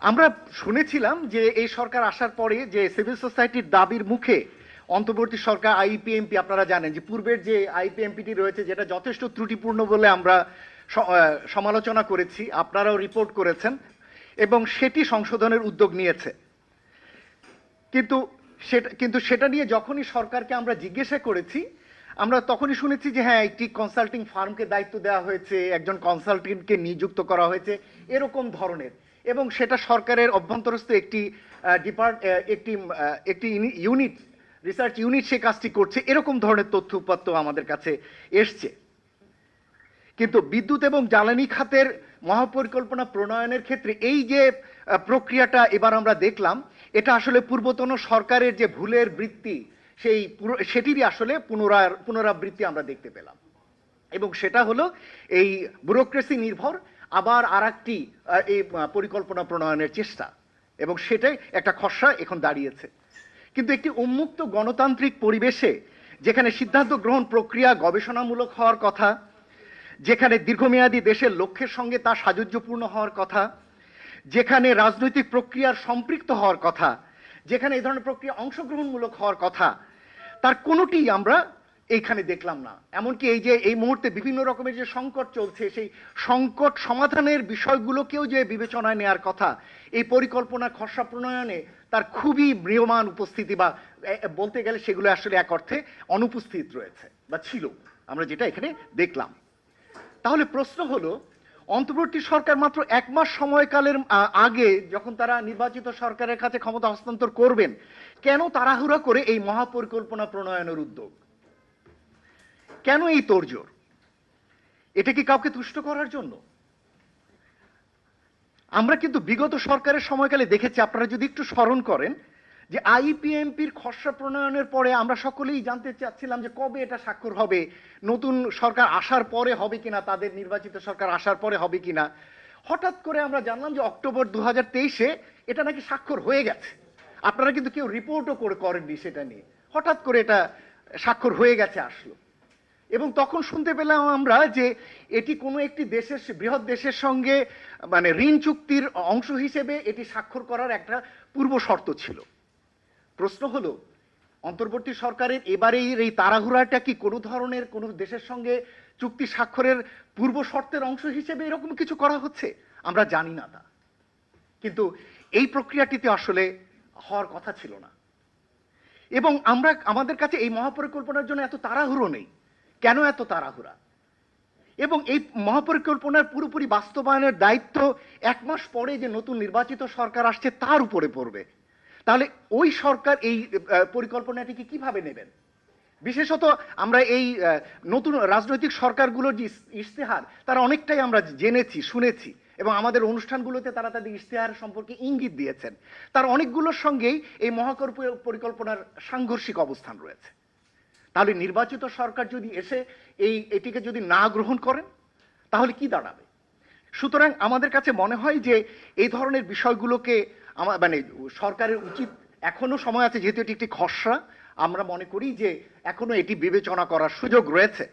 আমরা শুনেছিলাম যে এই সরকার আসার পরে যে সিভিল সোসাইটির দাবির মুখে অন্তর্বর্তী সরকার আইপিএমপি, আপনারা জানেন যে পূর্বের যে আইপিএমপিটি রয়েছে যেটা যথেষ্ট ত্রুটিপূর্ণ বলে আমরা সমালোচনা করেছি, আপনারাও রিপোর্ট করেছেন এবং সেটি সংশোধনের উদ্যোগ নিয়েছে। কিন্তু সেটা নিয়ে যখনই সরকারকে আমরা জিজ্ঞাসা করেছি, আমরা তখনই শুনেছি যে হ্যাঁ, একটি কনসাল্টিং ফার্মকে দায়িত্ব দেওয়া হয়েছে, একজন কনসালটেন্টকে নিযুক্ত করা হয়েছে, এরকম ধরনের, এবং সেটা সরকারের অভ্যন্তরস্থ একটি একটি ইউনিট, রিসার্চ ইউনিট সে কাজটি করছে, এরকম ধরনের তথ্য উপাত্ত আমাদের কাছে এসছে। কিন্তু বিদ্যুৎ এবং জ্বালানি খাতের মহাপরিকল্পনা প্রণয়নের ক্ষেত্রে এই যে প্রক্রিয়াটা এবার আমরা দেখলাম, এটা আসলে পূর্বতন সরকারের যে ভুলের বৃত্তি সেটিরই আসলে পুনরাবৃত্তি আমরা দেখতে পেলাম। এবং সেটা হলো এই ব্যুরোক্রেসি নির্ভর আবার আরেকটি এই পরিকল্পনা প্রণয়নের চেষ্টা, এবং সেটাই একটা খসড়া এখন দাঁড়িয়েছে। কিন্তু একটি উন্মুক্ত গণতান্ত্রিক পরিবেশে যেখানে সিদ্ধান্ত গ্রহণ প্রক্রিয়া গবেষণামূলক হওয়ার কথা, যেখানে দীর্ঘমেয়াদী দেশের লক্ষ্যের সঙ্গে তা সাযুজ্যপূর্ণ হওয়ার কথা, যেখানে রাজনৈতিক প্রক্রিয়ার সম্পৃক্ত হওয়ার কথা, যেখানে এই ধরনের প্রক্রিয়া অংশগ্রহণমূলক হওয়ার কথা, তার কোনোটি আমরা এইখানে দেখলাম না। এমনকি এই যে এই মুহূর্তে বিভিন্ন রকমের যে সংকট চলছে, সেই সংকট সমাধানের বিষয়গুলোকেও যে বিবেচনায় নেওয়ার কথা, এই পরিকল্পনা খসড়া প্রণয়নে তার খুবই ম্রিয়মাণ উপস্থিতি, বা বলতে গেলে সেগুলো আসলে এক অর্থে অনুপস্থিত রয়েছে বা ছিল, আমরা যেটা এখানে দেখলাম। তাহলে প্রশ্ন হলো, অন্তর্বর্তী সরকার মাত্র 1 মাস সময়কালের আগে যখন তারা নির্বাচিত সরকারের কাছে ক্ষমতা হস্তান্তর করবেন, কেন তাড়াহুড়া করে এই মহাপরিকল্পনা প্রণয়নের উদ্যোগ? কেন এই তোড়জোড়? এটা কি কাউকে তুষ্ট করার জন্য? আমরা কিন্তু বিগত সরকারের সময়কালে দেখেছি, আপনারা যদি একটু স্মরণ করেন, যে আইপিএমপির খসড়া প্রণয়নের পরে আমরা সকলেই জানতে চাচ্ছিলাম যে কবে এটা স্বাক্ষর হবে, নতুন সরকার আসার পরে হবে কিনা, তাদের নির্বাচিত সরকার আসার পরে হবে কিনা। হঠাৎ করে আমরা জানলাম যে অক্টোবর 2023-এ এটা নাকি স্বাক্ষর হয়ে গেছে। আপনারা কিন্তু কেউ রিপোর্টও করেননি সেটা নিয়ে, হঠাৎ করে এটা স্বাক্ষর হয়ে গেছে আসলো। এবং তখন শুনতে পেলাম আমরা যে এটি কোনো একটি দেশের, বৃহৎ দেশের সঙ্গে মানে ঋণ চুক্তির অংশ হিসেবে এটি স্বাক্ষর করার একটা পূর্ব শর্ত ছিল। প্রশ্ন হলো, অন্তর্বর্তী সরকারের এবারের এই তাড়াহুড়াটা কি কোনো ধরনের কোনো দেশের সঙ্গে চুক্তি স্বাক্ষরের পূর্ব শর্তের অংশ হিসেবে এরকম কিছু করা হচ্ছে? আমরা জানি না তা, কিন্তু এই প্রক্রিয়াটিতে আসলে হওয়ার কথা ছিল না। এবং আমাদের কাছে এই মহাপরিকল্পনার জন্য এত তাড়াহুড়ো নেই। কেন এত তাড়াহুড়া? এবং এই মহাপরিকল্পনার পুরোপুরি বাস্তবায়নের দায়িত্ব 1 মাস পরে যে নতুন নির্বাচিত সরকার আসছে তার উপরে পড়বে। তাহলে ওই সরকার এই পরিকল্পনাটিকে কিভাবে নেবেন? বিশেষত আমরা এই নতুন রাজনৈতিক সরকারগুলোর যে ইশতেহার, তারা অনেকটাই আমরা জেনেছি, শুনেছি, এবং আমাদের অনুষ্ঠানগুলোতে তারা তাদের ইশতেহার সম্পর্কে ইঙ্গিত দিয়েছেন। তার অনেকগুলোর সঙ্গেই এই পরিকল্পনার সাংঘর্ষিক অবস্থান রয়েছে। তাহলে নির্বাচিত সরকার যদি এসে এটিকে যদি না গ্রহণ করেন, তাহলে কি দাঁড়াবে? সুতরাং আমাদের কাছে মনে হয় যে এই ধরনের বিষয়গুলোকে মানে সরকারের উচিত, এখনো সময় আছে, যেহেতু এটি একটি খসড়া, আমরা মনে করি যে এখনো এটি বিবেচনা করার সুযোগ রয়েছে।